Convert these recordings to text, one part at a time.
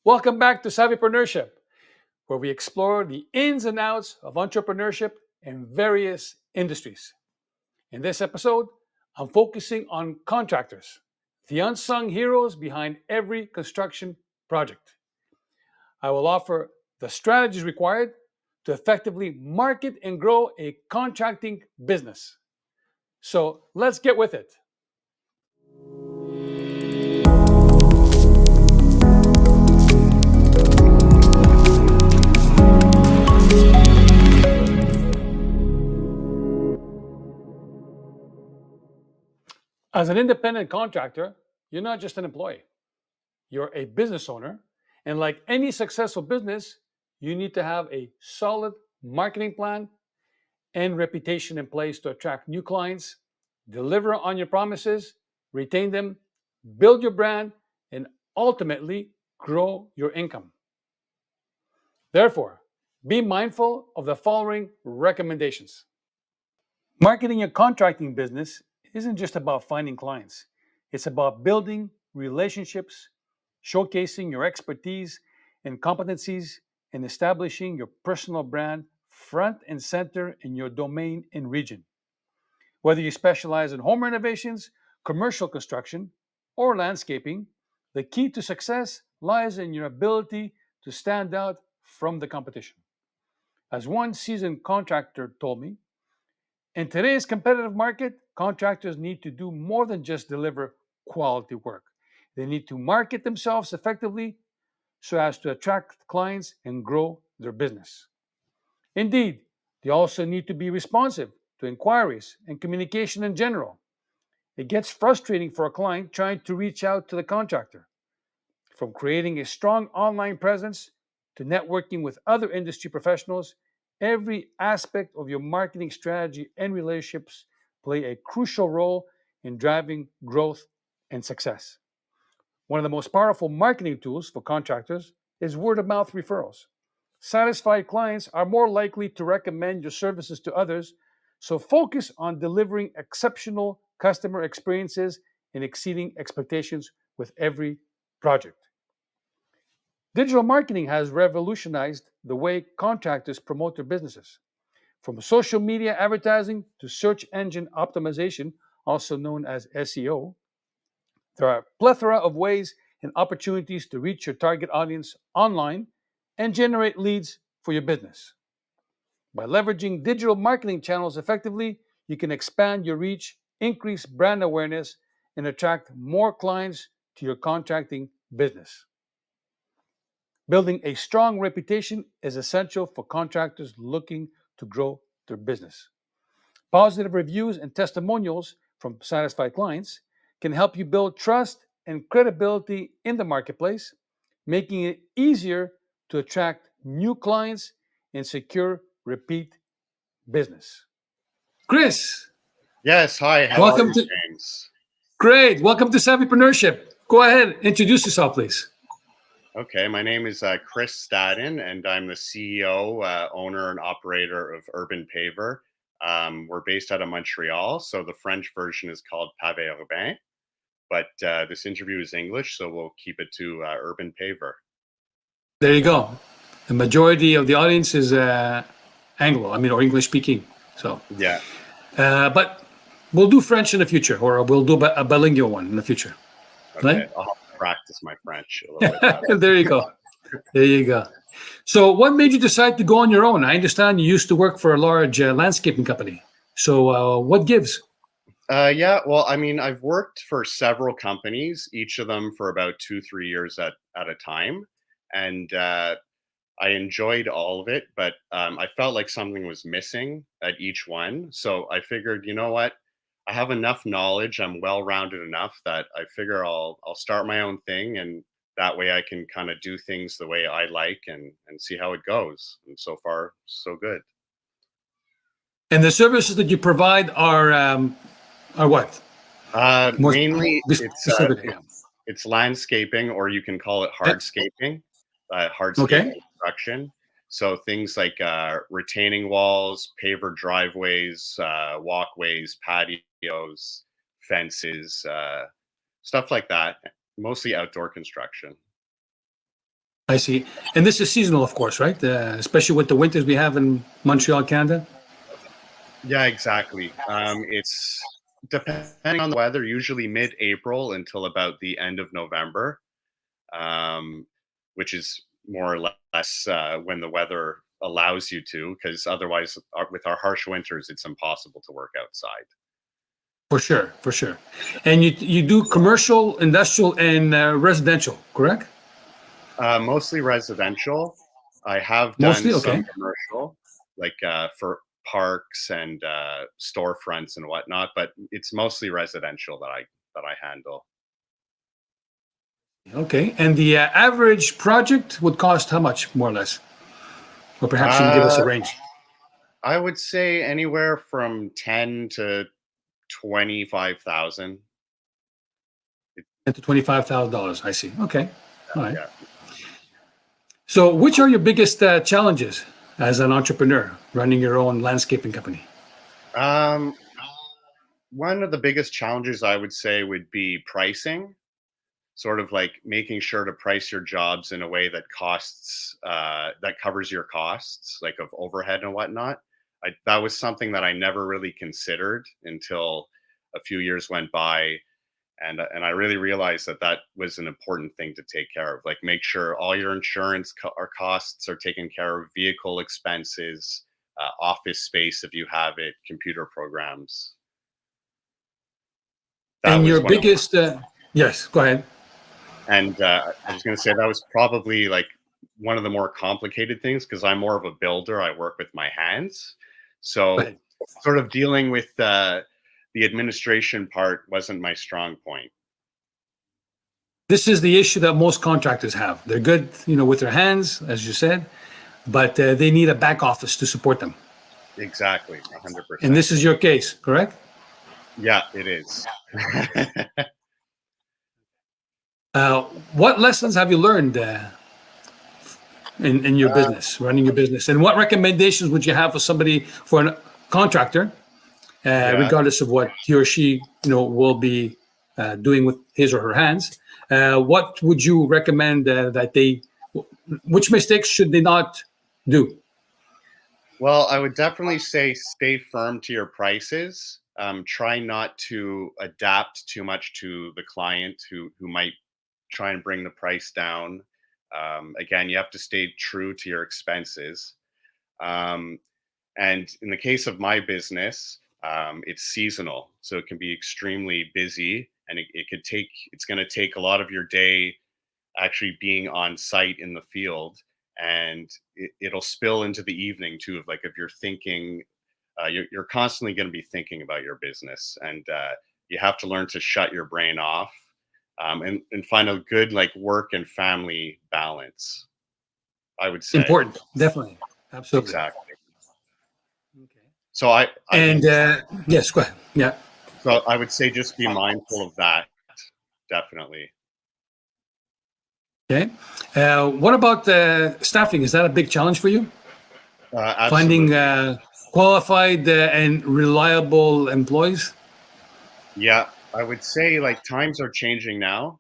Welcome back to Savvypreneurship, where we explore the ins and outs of entrepreneurship in various industries. In this episode, I'm focusing on contractors, the unsung heroes behind every construction project. I will offer the strategies required to effectively market and grow a contracting business. So let's get with it. As an independent contractor, you're not just an employee. You're a business owner. And like any successful business, you need to have a solid marketing plan and reputation in place to attract new clients, deliver on your promises, retain them, build your brand, and ultimately grow your income. Therefore, be mindful of the following recommendations. Marketing a contracting business isn't just about finding clients, it's about building relationships, showcasing your expertise and competencies, and establishing your personal brand front and center in your domain and region. Whether you specialize in home renovations, commercial construction, or landscaping, the key to success lies in your ability to stand out from the competition. As one seasoned contractor told me, in today's competitive market, contractors need to do more than just deliver quality work. They need to market themselves effectively so as to attract clients and grow their business. Indeed, they also need to be responsive to inquiries and communication in general. It gets frustrating for a client trying to reach out to the contractor. From creating a strong online presence to networking with other industry professionals, every aspect of your marketing strategy and relationships play a crucial role in driving growth and success. One of the most powerful marketing tools for contractors is word of mouth referrals. Satisfied clients are more likely to recommend your services to others, so focus on delivering exceptional customer experiences and exceeding expectations with every project. Digital marketing has revolutionized the way contractors promote their businesses. From social media advertising to search engine optimization, also known as SEO, there are a plethora of ways and opportunities to reach your target audience online and generate leads for your business. By leveraging digital marketing channels effectively, you can expand your reach, increase brand awareness, and attract more clients to your contracting business. Building a strong reputation is essential for contractors looking to grow their business. Positive reviews and testimonials from satisfied clients can help you build trust and credibility in the marketplace, making it easier to attract new clients and secure repeat business. Chris, Yes, hi, how are welcome you, to James? great. Welcome to Savvypreneurship. Go ahead, introduce yourself, please. Okay, my name is Chris Staden, and I'm the CEO, owner, and operator of Urban Paver. We're based out of Montreal, so the French version is called Pavé Urbain, but this interview is English, so we'll keep it to Urban Paver. There you go. The majority of the audience is or English speaking. So, Yeah, but we'll do French in the future, or we'll do a bilingual one in the future, okay. right? I'll have to practice my French a little bit better. There you go. There you go. So, what made you decide to go on your own? I understand you used to work for a large landscaping company. So, what gives? Yeah, well, I mean, I've worked for several companies, each of them for about 2, 3 years at a time. And I enjoyed all of it, but I felt like something was missing at each one. So I figured, you know what? I have enough knowledge. I'm well-rounded enough that I figure I'll start my own thing, and that way I can kind of do things the way I like and see how it goes. And so far, so good. And the services that you provide are what? More Mainly, it's specifically. Yeah. it's landscaping, or you can call it Yeah. hardscaping, hardscape Okay. construction. So things like retaining walls, paver driveways, walkways, patios, fences, stuff like that. Mostly outdoor construction. I see. And this is seasonal, of course, right? Especially with the winters we have in Montreal, Canada. Yeah, exactly. It's depending on the weather, usually mid-April until about the end of November, um, which is more or less when the weather allows you to, because otherwise, with our harsh winters, it's impossible to work outside. For sure, for sure. And you do commercial, industrial, and residential, correct? Mostly residential. I have done Mostly, some okay. commercial, like for parks and storefronts and whatnot, but it's mostly residential that I handle. Okay. And the average project would cost how much, more or less? Or perhaps you can give us a Uh, range. I would say anywhere from 10 to 25,000. $10 to $25,000. I see. Okay. All right. Yeah. So, which are your biggest challenges as an entrepreneur running your own landscaping company? Um, One of the biggest challenges I would say would be pricing, sort of like making sure to price your jobs in a way that that covers your costs, like of overhead and whatnot. That was something that I never really considered until a few years went by, and I really realized that that was an important thing to take care of. Like, make sure all your insurance or costs are taken care of, vehicle expenses, office space if you have it, computer programs. That And your was one of biggest, yes, go ahead. And I was going to say that was probably like one of the more complicated things because I'm more of a builder. I work with my hands. Go So, ahead. sort of dealing with the administration part wasn't my strong point. This is the issue that most contractors have. They're good, with their hands, as you said, but they need a back office to support them. Exactly, And 100%. this is your case, correct? Yeah, it is. What lessons have you learned in your uh, business, running your business? And what recommendations would you have for somebody, for a contractor, yeah. regardless of what he or she, will be doing with his or her hands? What would you recommend which mistakes should they not do? Well, I would definitely say stay firm to your prices. Try not to adapt too much to the client who might try and bring the price down. Again, you have to stay true to your expenses. Um, and in the case of my business, it's seasonal, so it can be extremely busy, and it's going to take a lot of your day actually being on site in the field, and it'll spill into the evening too. Of like, if you're thinking, you're constantly going to be thinking about your business, and you have to learn to shut your brain off, and find a good like work and family balance, I would say. Important, definitely, absolutely. Exactly. Okay. So I And yes, go ahead. Yeah. so I would say just be mindful of that. Definitely. Okay. What about staffing? Is that a big challenge for you? Finding Absolutely. qualified and reliable employees? Yeah, I would say like times are changing now.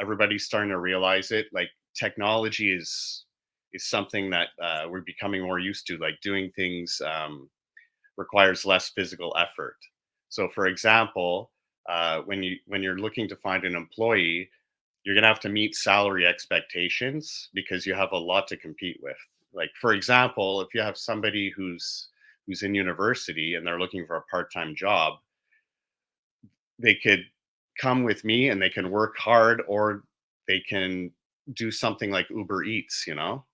Everybody's starting to realize it. Like, technology is something that we're becoming more used to. Like, doing things requires less physical effort. So, for example, when you're looking to find an employee, you're gonna have to meet salary expectations because you have a lot to compete with. Like, for example, if you have somebody who's in university and they're looking for a part-time job, they could come with me and they can work hard, or they can do something like Uber Eats,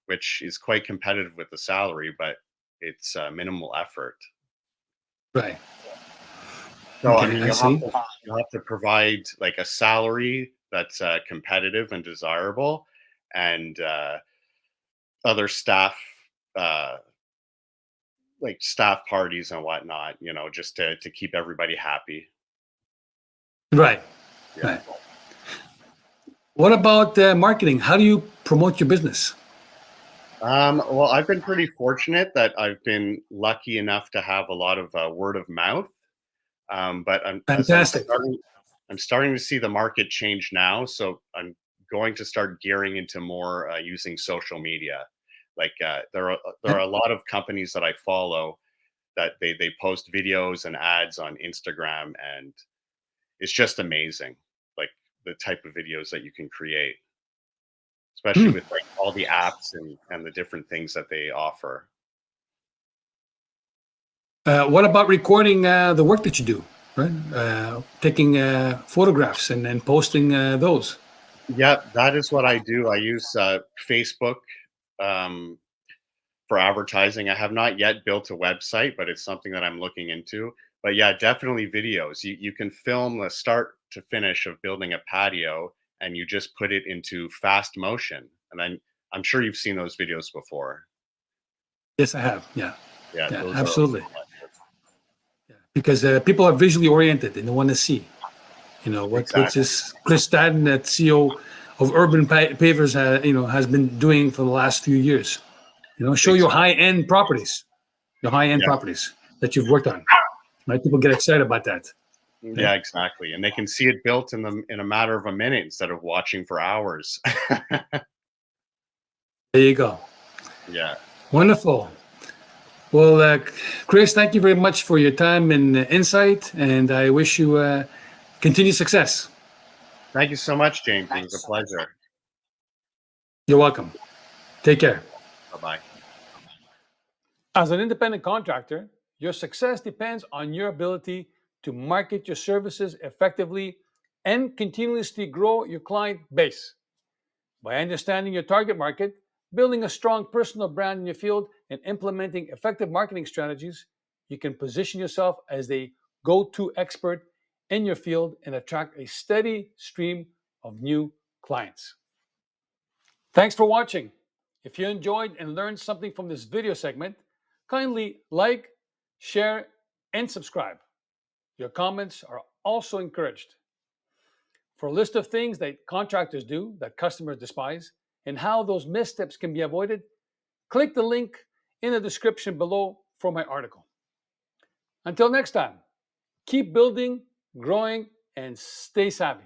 which is quite competitive with the salary, but it's minimal effort. Right. So, I Okay, mean, I see. you'll have to provide like a salary that's competitive and desirable, and other staff, uh, like staff parties and whatnot, just to keep everybody happy. Right. Yeah. Right. What about marketing? How do you promote your business? Well, I've been pretty fortunate that I've been lucky enough to have a lot of word of mouth. But Fantastic. I'm starting to see the market change now. So I'm going to start gearing into more using social media. Like there Yeah. are a lot of companies that I follow that they post videos and ads on Instagram, and it's just amazing, like the type of videos that you can create, especially Hmm. with like all the apps and the different things that they offer. What about recording the work that you do, right? Taking photographs and then posting those. Yeah, that is what I do. I use Facebook um, for advertising. I have not yet built a website, but it's something that I'm looking into. But yeah, definitely videos. You can film the start to finish of building a patio, and you just put it into fast motion. And I'm sure you've seen those videos before. Yes, I have. Yeah, Yeah, yeah, those are absolutely. Yeah. Because people are visually oriented and they want to see. You know what's exactly. this Chris Staden, that CEO of Urban Pavers, has been doing for the last few years. Show your high Exactly. end properties, Yeah. that you've worked on. Right, people get excited about that. Okay? Yeah, exactly. And they can see it built in a matter of a minute instead of watching for hours. There you go. Yeah. Wonderful. Well, Chris, thank you very much for your time and insight, and I wish you continued success. Thank you so much, James. It was a pleasure. You're welcome. Take care. Bye-bye. As an independent contractor, your success depends on your ability to market your services effectively and continuously grow your client base. By understanding your target market, building a strong personal brand in your field, and implementing effective marketing strategies, you can position yourself as the go to expert in your field and attract a steady stream of new clients. Thanks for watching. If you enjoyed and learned something from this video segment, kindly like, share, and subscribe. Your comments are also encouraged. For a list of things that contractors do that customers despise and how those missteps can be avoided, click the link in the description below for my article. Until next time, keep building, growing, and stay savvy.